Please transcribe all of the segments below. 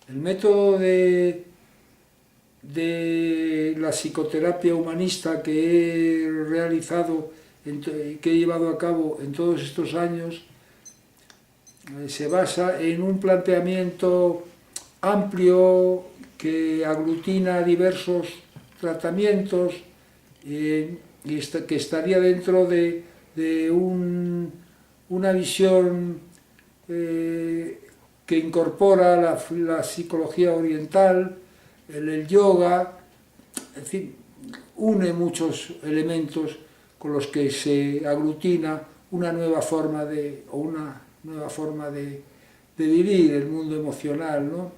El método de la psicoterapia humanista que he realizado, que he llevado a cabo en todos estos años, se basa en un planteamiento amplio que aglutina diversos tratamientos y que estaría dentro de una visión que incorpora la psicología oriental, el yoga, en fin, une muchos elementos con los que se aglutina una nueva forma de vivir el mundo emocional, ¿no?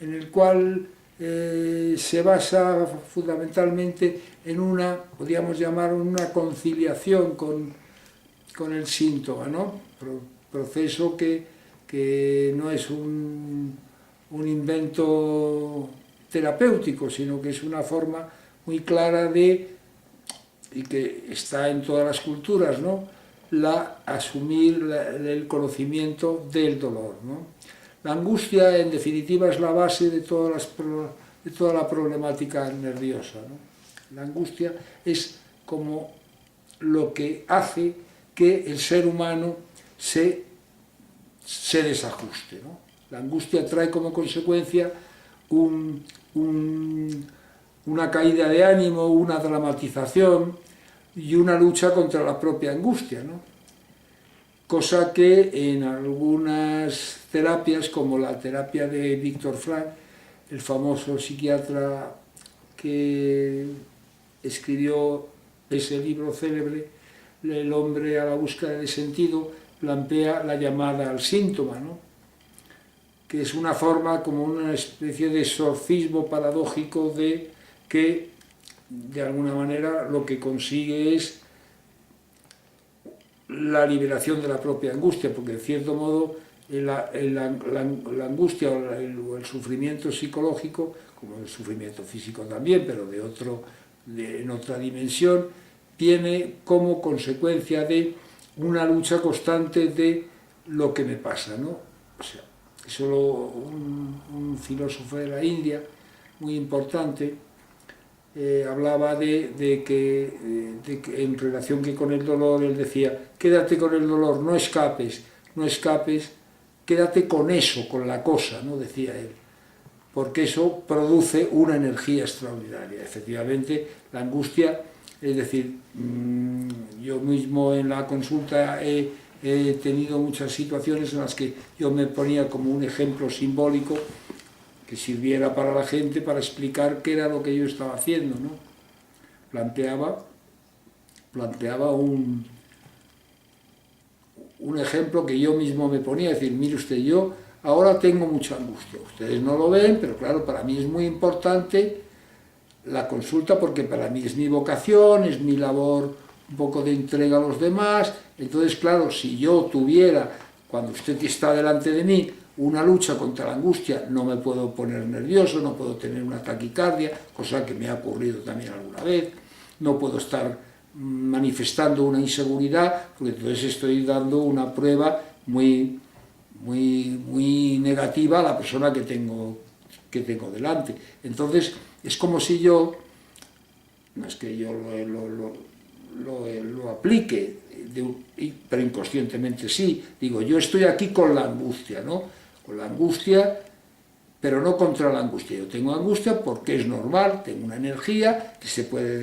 En el cual se basa fundamentalmente en una, podríamos llamar, una conciliación con el síntoma, ¿no? Proceso que no es un invento terapéutico, sino que es una forma muy clara y que está en todas las culturas, ¿no? Asumir el conocimiento del dolor, ¿no? La angustia, en definitiva, es la base de toda la problemática nerviosa, ¿no? La angustia es como lo que hace que el ser humano se desajuste, ¿no? La angustia trae como consecuencia una caída de ánimo, una dramatización y una lucha contra la propia angustia, ¿no? Cosa que en algunas terapias, como la terapia de Viktor Frankl, el famoso psiquiatra que escribió ese libro célebre, El hombre a la búsqueda de sentido, plantea la llamada al síntoma, ¿no? Que es una forma, como una especie de exorcismo paradójico que de alguna manera lo que consigue es la liberación de la propia angustia, porque en cierto modo la angustia o el sufrimiento psicológico, como el sufrimiento físico también, pero en otra dimensión, tiene como consecuencia de una lucha constante de lo que me pasa, ¿no? O sea, solo un filósofo de la India muy importante hablaba de que en relación con el dolor, él decía: quédate con el dolor, no escapes, quédate con eso, con la cosa, ¿no? Decía él, porque eso produce una energía extraordinaria. Efectivamente, la angustia, es decir, yo mismo en la consulta he tenido muchas situaciones en las que yo me ponía como un ejemplo simbólico que sirviera para la gente para explicar qué era lo que yo estaba haciendo, ¿no? Planteaba un ejemplo que yo mismo me ponía, es decir, mire usted, yo ahora tengo mucha angustia, ustedes no lo ven, pero claro, para mí es muy importante la consulta porque para mí es mi vocación, es mi labor, un poco de entrega a los demás. Entonces, claro, si yo tuviera, cuando usted está delante de mí, una lucha contra la angustia, no me puedo poner nervioso, no puedo tener una taquicardia, cosa que me ha ocurrido también alguna vez, no puedo estar manifestando una inseguridad, porque entonces estoy dando una prueba muy negativa a la persona que tengo delante. Entonces, es como si yo, no es que yo lo aplique, pero inconscientemente sí, digo, yo estoy aquí con la angustia, ¿no? Con la angustia, pero no contra la angustia. Yo tengo angustia porque es normal, tengo una energía que se puede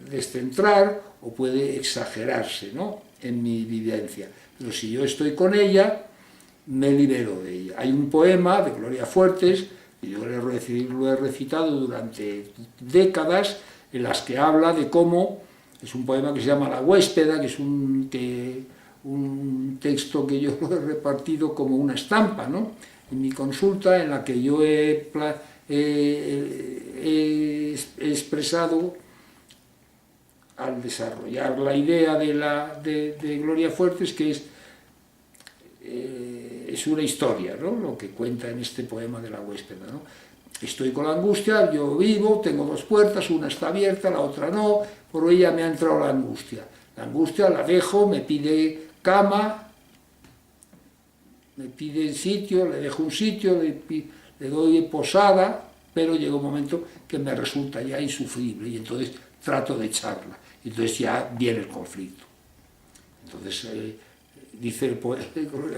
descentrar o puede exagerarse, ¿no? En mi vivencia. Pero si yo estoy con ella, me libero de ella. Hay un poema de Gloria Fuertes, que yo lo he recitado durante décadas, en las que habla de cómo, es un poema que se llama La huéspeda, que es un texto que yo lo he repartido como una estampa, ¿no? En mi consulta, en la que yo he expresado, al desarrollar la idea de Gloria Fuertes, que es una historia, ¿no? Lo que cuenta en este poema de La huéspeda, ¿no? Estoy con la angustia, yo vivo, tengo dos puertas, una está abierta, la otra no, por ella me ha entrado la angustia. La angustia la dejo, me pide cama, me pide sitio, le dejo un sitio, le doy posada, pero llega un momento que me resulta ya insufrible y entonces trato de echarla. Y entonces ya viene el conflicto. Entonces, dice el poeta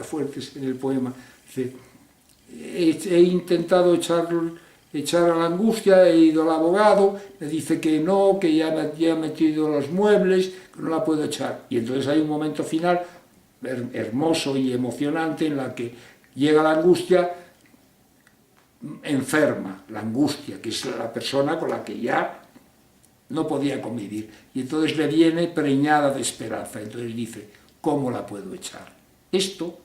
Fuertes en el poema, dice, he intentado echar a la angustia, he ido al abogado, me dice que no, que ya ha metido los muebles, que no la puedo echar. Y entonces hay un momento final hermoso y emocionante en la que llega la angustia enferma, la angustia, que es la persona con la que ya no podía convivir. Y entonces le viene preñada de esperanza. Entonces dice, ¿cómo la puedo echar? Esto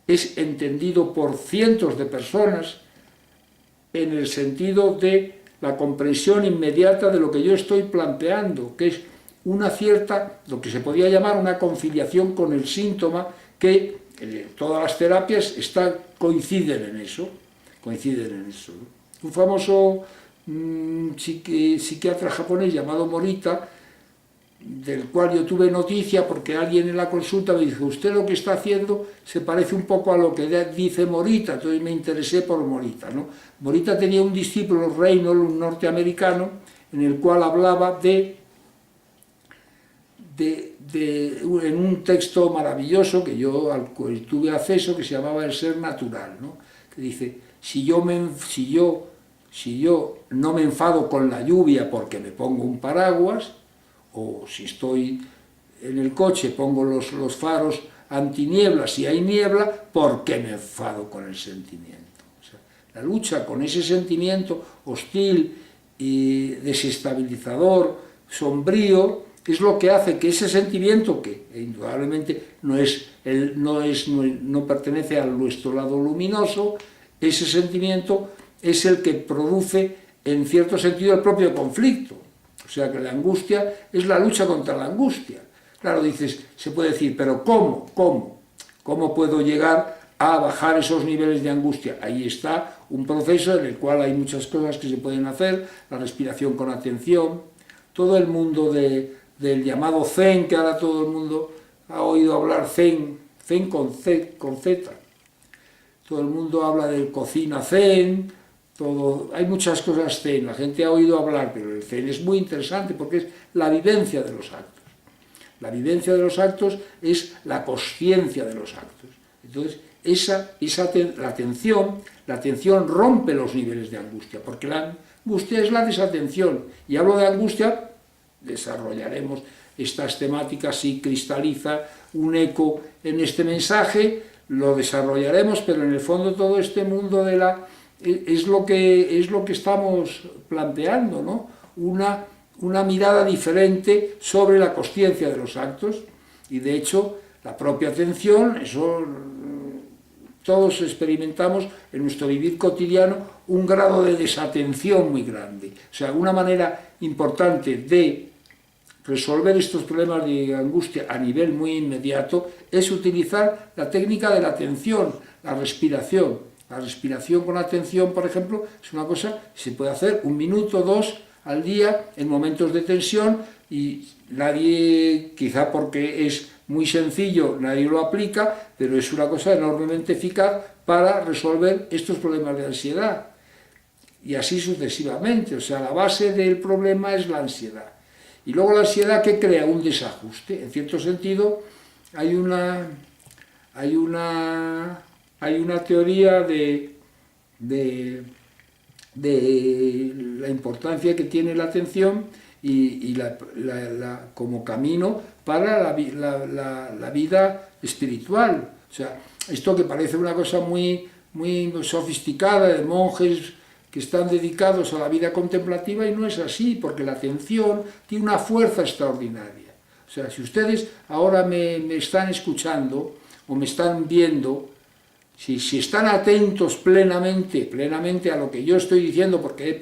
es entendido por cientos de personas en el sentido de la comprensión inmediata de lo que yo estoy planteando, que es una cierta, lo que se podría llamar una conciliación con el síntoma, que todas las terapias coinciden en eso. Un famoso psiquiatra japonés llamado Morita, del cual yo tuve noticia porque alguien en la consulta me dijo, usted lo que está haciendo se parece un poco a lo que dice Morita, entonces me interesé por Morita, ¿no? Morita tenía un discípulo, Reynolds, un norteamericano, en el cual hablaba en un texto maravilloso que yo al cual tuve acceso, que se llamaba El ser natural, ¿no? Que dice, si yo no me enfado con la lluvia porque me pongo un paraguas, o si estoy en el coche pongo los faros antiniebla si hay niebla, ¿por qué me enfado con el sentimiento? O sea, la lucha con ese sentimiento hostil y desestabilizador, sombrío, es lo que hace que ese sentimiento, que indudablemente no pertenece a nuestro lado luminoso, ese sentimiento es el que produce en cierto sentido el propio conflicto. O sea que la angustia es la lucha contra la angustia. Claro, dices, se puede decir, pero ¿cómo? ¿Cómo puedo llegar a bajar esos niveles de angustia? Ahí está un proceso en el cual hay muchas cosas que se pueden hacer, la respiración con atención, todo el mundo del llamado Zen, que ahora todo el mundo ha oído hablar Zen con Z. Todo el mundo habla de cocina Zen, hay muchas cosas Zen, la gente ha oído hablar, pero el Zen es muy interesante porque es la vivencia de los actos. La vivencia de los actos es la consciencia de los actos. Entonces, la atención rompe los niveles de angustia, porque la angustia es la desatención. Y hablo de angustia, desarrollaremos estas temáticas, si cristaliza un eco en este mensaje, lo desarrollaremos, pero en el fondo todo este mundo es lo que estamos planteando, ¿no? Una mirada diferente sobre la consciencia de los actos, y de hecho la propia atención, eso todos experimentamos en nuestro vivir cotidiano un grado de desatención muy grande. O sea, una manera importante de resolver estos problemas de angustia a nivel muy inmediato es utilizar la técnica de la atención, la respiración. La respiración con atención, por ejemplo, es una cosa que se puede hacer 1 minuto, 2 al día en momentos de tensión, y nadie, quizá porque es muy sencillo, nadie lo aplica, pero es una cosa enormemente eficaz para resolver estos problemas de ansiedad. Y así sucesivamente, o sea, la base del problema es la ansiedad. Y luego la ansiedad, que crea un desajuste. En cierto sentido, hay una teoría de la importancia que tiene la atención y como camino para la vida espiritual. O sea, esto que parece una cosa muy sofisticada de monjes que están dedicados a la vida contemplativa, y no es así, porque la atención tiene una fuerza extraordinaria. O sea, si ustedes ahora me están escuchando o me están viendo, si están atentos plenamente a lo que yo estoy diciendo, porque he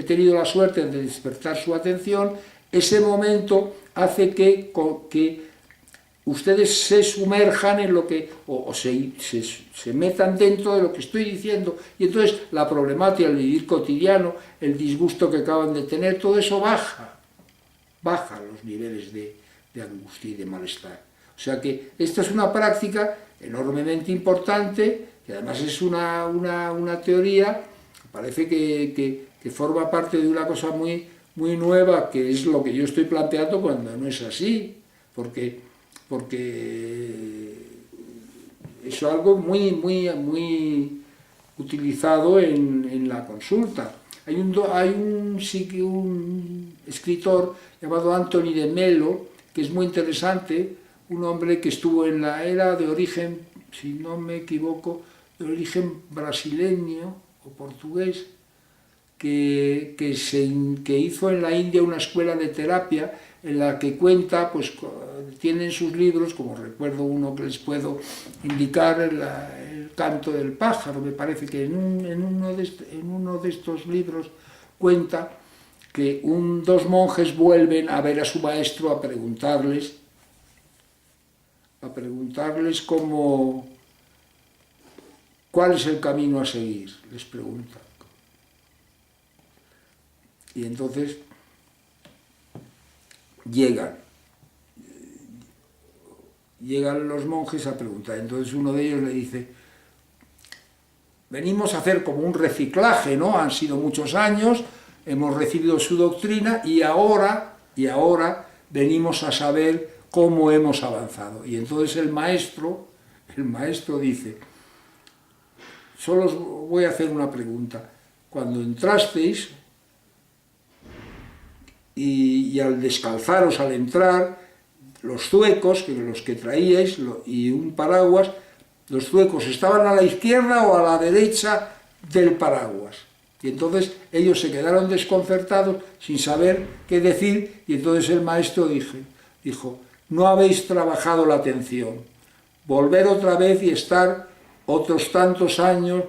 tenido la suerte de despertar su atención, ese momento hace que ustedes se sumerjan en lo que, o se metan dentro de lo que estoy diciendo, y entonces la problemática, el vivir cotidiano, el disgusto que acaban de tener, todo eso baja los niveles de angustia y de malestar. O O sea que esta es una práctica enormemente importante, que además es una teoría, parece que forma parte de una cosa muy nueva, que es lo que yo estoy planteando cuando no es así, porque es algo muy utilizado en la consulta. Hay un escritor llamado Anthony de Melo, que es muy interesante, un hombre que estuvo en la era de origen, si no me equivoco, de origen brasileño o portugués, que hizo en la India una escuela de terapia en la que cuenta, pues tienen sus libros, como recuerdo uno que les puedo indicar, el canto del pájaro, me parece que en uno de estos libros cuenta que dos monjes vuelven a ver a su maestro a preguntarles cuál es el camino a seguir, les pregunta. Y entonces llegan los monjes a preguntar. Entonces uno de ellos le dice: venimos a hacer como un reciclaje, ¿no? Han sido muchos años, hemos recibido su doctrina y ahora venimos a saber cómo hemos avanzado. Y entonces el maestro dice: solo os voy a hacer una pregunta. Cuando entrasteis y al descalzaros al entrar, los zuecos, los que traíais, y un paraguas, los zuecos estaban a la izquierda o a la derecha del paraguas. Y entonces ellos se quedaron desconcertados sin saber qué decir, y entonces el maestro dijo: no habéis trabajado la atención, volver otra vez y estar otros tantos años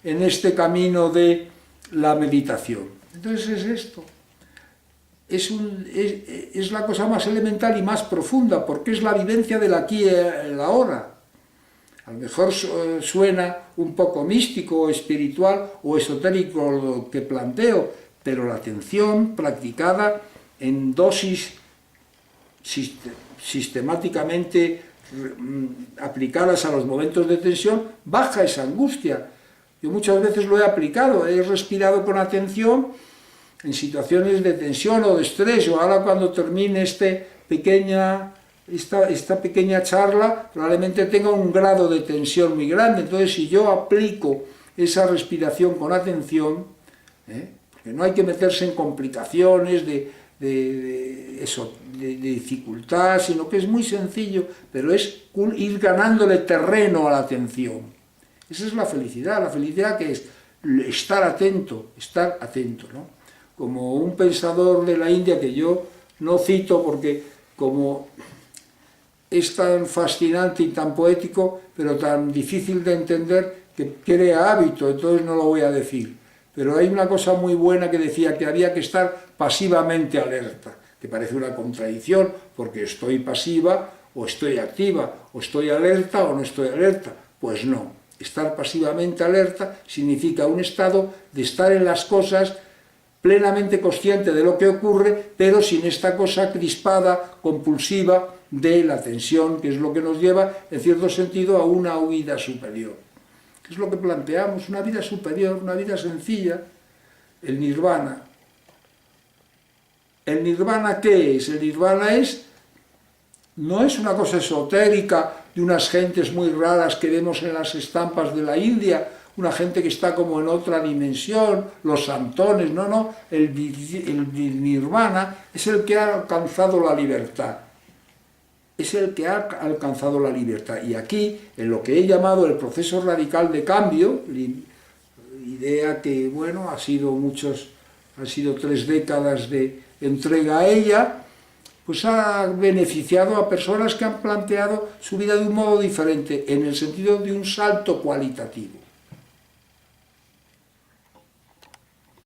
en este camino de la meditación. Entonces es esto. Es la cosa más elemental y más profunda, porque es la vivencia del aquí y el ahora. A lo mejor suena un poco místico, o espiritual o esotérico lo que planteo, pero la atención practicada en dosis sistemáticamente aplicadas a los momentos de tensión, baja esa angustia. Yo muchas veces lo he aplicado, he respirado con atención en situaciones de tensión o de estrés, o ahora cuando termine esta pequeña charla, probablemente tenga un grado de tensión muy grande. Entonces, si yo aplico esa respiración con atención, porque no hay que meterse en complicaciones de dificultad, sino que es muy sencillo, pero es ir ganándole terreno a la atención. Esa es la felicidad que es estar atento, ¿no? Como un pensador de la India que yo no cito porque como es tan fascinante y tan poético, pero tan difícil de entender, que crea hábito, entonces no lo voy a decir. Pero hay una cosa muy buena que decía que había que estar pasivamente alerta, que parece una contradicción, porque estoy pasiva o estoy activa, o estoy alerta o no estoy alerta. Pues no, estar pasivamente alerta significa un estado de estar en las cosas plenamente consciente de lo que ocurre, pero sin esta cosa crispada, compulsiva de la tensión, que es lo que nos lleva, en cierto sentido, a una huida superior. ¿Qué es lo que planteamos? Una vida superior, una vida sencilla, el nirvana. ¿El nirvana qué es? El nirvana no es una cosa esotérica de unas gentes muy raras que vemos en las estampas de la India, una gente que está como en otra dimensión, los santones, no, el nirvana es el que ha alcanzado la libertad. Y aquí, en lo que he llamado el proceso radical de cambio, idea que, bueno, han sido 3 décadas de entrega a ella, pues ha beneficiado a personas que han planteado su vida de un modo diferente, en el sentido de un salto cualitativo.